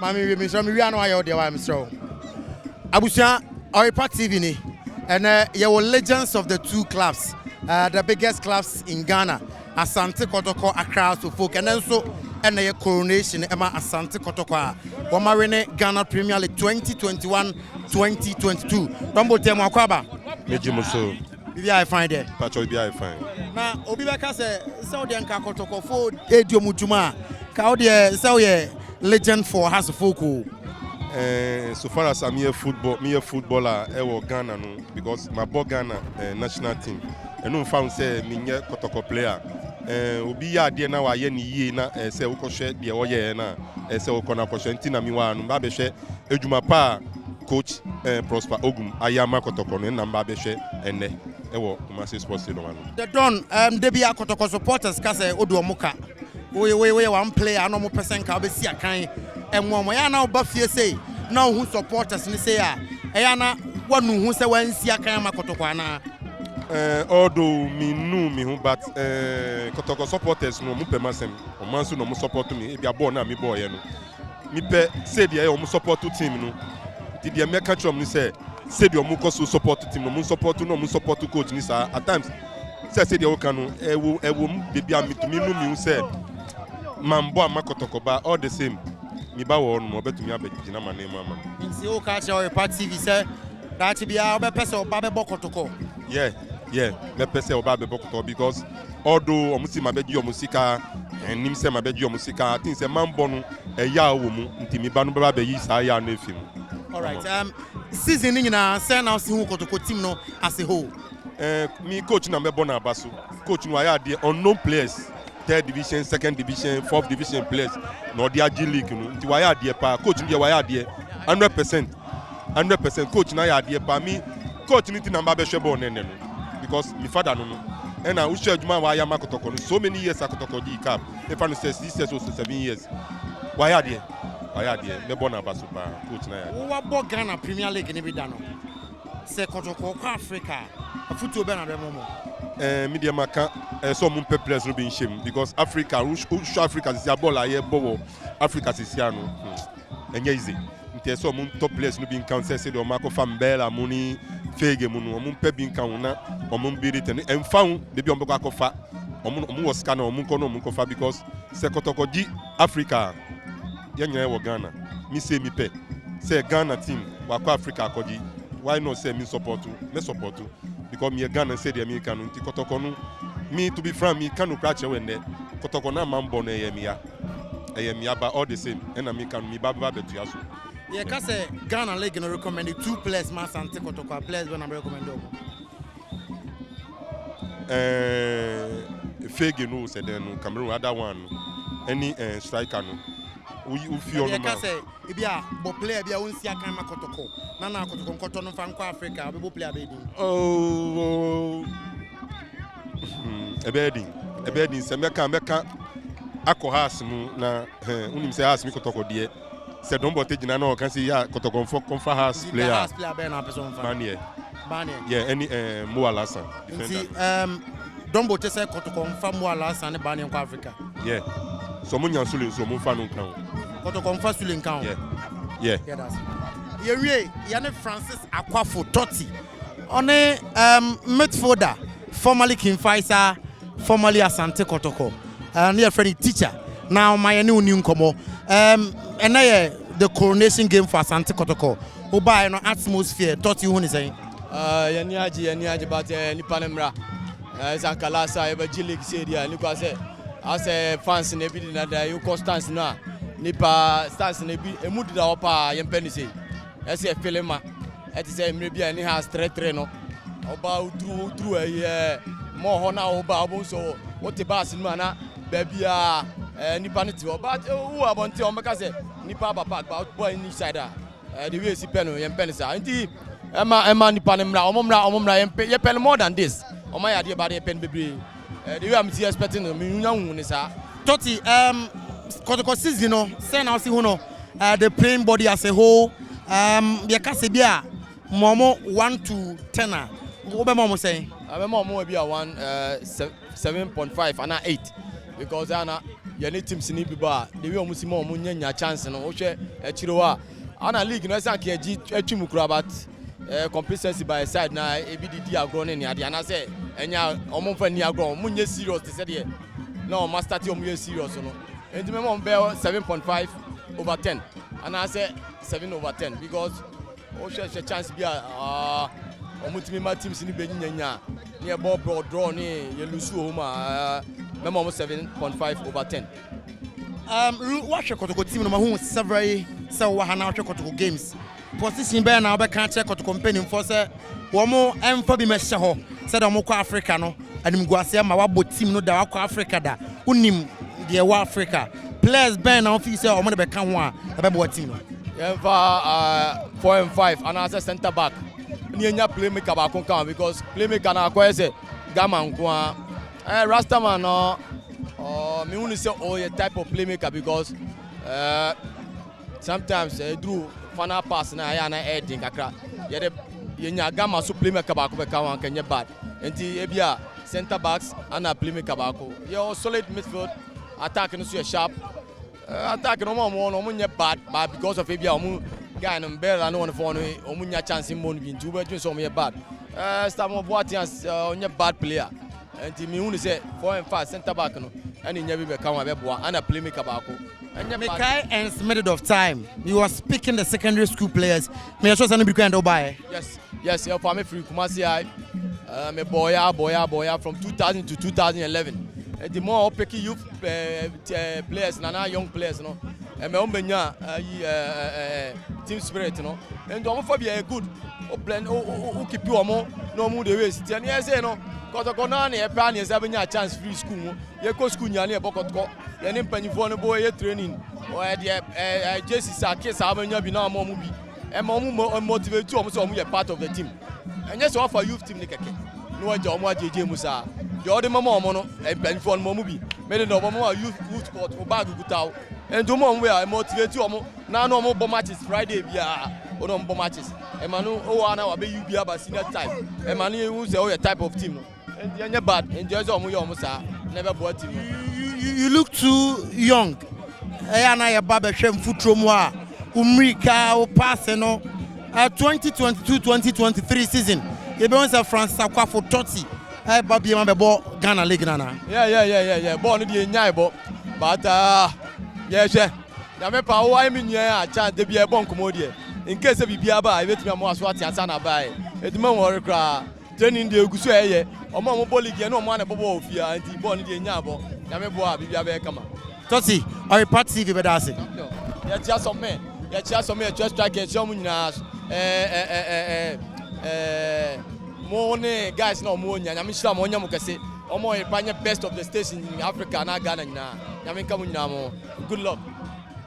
Mami, we are no idea why I'm so. Abusia, Oripa TV ni, and you were legends of the two clubs, the biggest clubs in Ghana, Asante Kotoko, Accra Hearts of Oak, and then so and the coronation Emma Asante Kotoko, Wamarine Ghana Premier League 2021-2022. Don't tell me Akwaba. Mejimuso. Bibi I find it. Pacho bibi I find. Na obi beka say Saudi Anka Kotoko for Edio Mujuma. Ka the say legend for Hearts of Oak. So far as I'm a footballer, I work Ghana no because my boy Ghana national team. And no found say me Kotoko player. Obi ya de na wa ye ni yie na say ukoshe de wo ye na say ukona koshe nti na mi wa no ba be hwe edwuma pa coach Prosper Ogum ayama Kotoko no na ba be hwe enne e wo Kumasi Sports no no. The Don Debia Kotoko supporters ka say odo omuka. We one player no mo person ka be si akan enwo mo ya na oba fie say na who supporters ni say ya na wanu hu say wan si akan ma Kotoko ana. Although me know me but Kotoko supporters no mo pemasem o manso no mo support me e bia ball na me boy no me pe say dey o mo support team no ti dey make catch am ni say dey o mo so support team no mo support coach ni sa at times say dey o kan no e wo baby am to me no me say man boy ma Kotoko ba all the same me ba wo no betumi abegina mane mama nti o ka cha o party TV say that bia o be pese o ba be Kotoko. Yeah, me pese oba be Kotoko because although omusi mabeji omusika nim se mabeji omusika I think say man bonu eya wo mu nti me ba no ba be yi sa ya na efim. All right, season nyina say now see who Kotoko team no as a whole. Me coach na me bona abaso coach no aya de unknown players, third division, second division, fourth division players no the AG league no nti wa ya de pa coach dey wa ya de 100% coach na ya de pa me coach ni ti na ba be hwe ball nene no because my father no and I wish Juma wa ya Kotoko no so many years Kotoko di cap if I say 6 years or 7 years why are there me born abaso pa coach na ya wo bo Ghana Premier League ni bi da no say Kotoko ko Africa football be na be mo media maka so mun players no be shame because Africa Africa is a ball aye bowo Africa is here no enye easy nti so mun top players no be count say do Marco Fambela muni fege munu omun pe bi nkan na omun bi return emfa de bi ombeko akofa omun was kana omun kono omun kofa because se Kotoko di Africa yenya wo Ghana mi say mi pe say Ghana team wa ko Africa akodi why not say me support because me Ghana say the American nti Kotoko no me to be frank me kanu crache when there Kotoko na mambo na yemia ba all the same and American me baba betu yaso. Yeah, because Ghana League no recommended 2 players, Asante Kotoko players when I recommend them. Fege no said then Cameroon other one any striker no. We feel no. Because if you are bo player be won see akan ma Kotoko. Na Kotoko Koto no fan ko Africa be bo player be din. Oh. Ebedin se meka Accra Hearts mu na unim se Hearts mi Kotoko die. Said Don Bortey na no can see ya Kotoko Confa Hearts player. Hearts player be na person fan. Barnieh. Yeah, any Mohammed Alhassan defender. Don Bortey say Kotoko Confa Mohammed Alhassan Barnieh ko Africa. Yeah. So mun yan Sulley so mun fa no kan. Kotoko Confa Sulley kan. Yeah. Yeah, that's. Yewie, Yane Francis Akwafo Totti. On midfielder, formerly King Faisal, formerly Asante Kotoko. And your friend teacher. Now my new nkomo. And the coronation game for Asante Kotoko. Who buy no atmosphere. Totti who is saying? Yani but Nipanemra. Zankalasa eba G-League seria. Nipa say as a fans ne bi na da you constance na. Nipa stance ne bi emudi da opa yempeni say. Ese felema. Et say mrebia ni has 3-3 no. Oba udru mo ho na oba obon so what the bass no na babia nipa ne ti oba who abonti o meka say nipa papa about boy inside the way si pen yempeni sa. Nti Emma nipa ne mra omomra ye pen more than this. Oma ya de ba de pen bebre. The way I'm expecting me nyawu ni sa. Totti Kotoko season no say now see who no the playing body as a whole be kase bia momo 1 to 10 wo be momo say momo be a 7.5 and 8 because ana yɛne teams ni bi ba de wi omu si ma omu nya chance no wo hwɛ akiro a ana league no ɛsan ke agi atwum kura but complacency by side na ebi didi agro ne ne ade ana sɛ enya omu fa ni agro omu nye serious te sɛ de na o master ti omu ye serious no enti me mo be 7.5 over 10 ana sɛ 7 over 10 because o hwɛ chance bi a omu timi ma teams ni be nya ne ball broad draw ne ye lose home memo 7.5 over 10. Watch your Kotoko team no mahu several so wahana watch Kotoko games. Position be na be kan check Kotoko company for say wo mo emfa bi mehye ho say da mo kwa Africa no anim guase ma wabo team no da kwa Africa da unim de wa Africa players ben na fi say o mo de be kan ho a be bo team no. Emfa 4 and 5 and as a center back ni enya playmaker ba kon kan because playmaker na akwa say Gama nko Rastaman no me want to say a type of playmaker because sometimes through final pass na ya na heading kakra ye nya Gama so playmaker ba ko be kan kan bad enti e bia center backs and a playmaker ba ko your solid midfield attack no so sharp attack no mo nya bad but because of e bia omu guy no better no one for no omu nya chance mo no bi ntu be tun so mo bad Stamo Boateng on bad player and me who say 4 and 5 center back no and in never become a boy and a playmaker back. Mekai and minute of time. You are speaking the secondary school players. Me I just be kind of buy. Yes, your family free Kumasi I me boya from 2000 to 2011. And the more picky youth players na young players no. And me ombenya team spirit no. And don't for be a good blend keep you more no more the waste. And yes no. Kotoko na na e plan yes abenya chance free school mo ye ko school nya na e bokotoko ye ne mpanyifo no boy ye training o e de Jesus akisa abenya bi na mo bi e mo motivate o mo so mo ye part of the team and yes offer youth team ni keke no waje o mo ajeje mu sa de o de mama o mo no e mpanyifo no mo bi me de no mo youth sport o bag gutaw and do mo we motivate o mo na no mo bo matches Friday bia o no bo matches e ma no o wa na wa be you bia ba senior time e ma no you say o ye type of team no. And you're bad, and you're never bought you look too young. I Baba Shem Futromwa, Umrika, Passeno, 2022-2023 season. You don't say France Sakwa for Toti. Babi Mabebo, Ghana League Nana. Yeah. Born in the Nyabo. But, yeah. Yamepa, I mean, yeah, chance to be a bon commodity. In case of Biaba, I bet me more Swati Asana by. It's more cry. Training the Gusu eye omo mo boli ge no mo na bobo ofia anti ball ni de nyabo na me boa bibia be kama Toti or part TV be da ase ya tia some me just strike e so mo nyina mo ne guys na mo nya nya me shira mo nya mo kese omo e panye best of the station in Africa na Ghana nyina nya me nka mo nyina mo good luck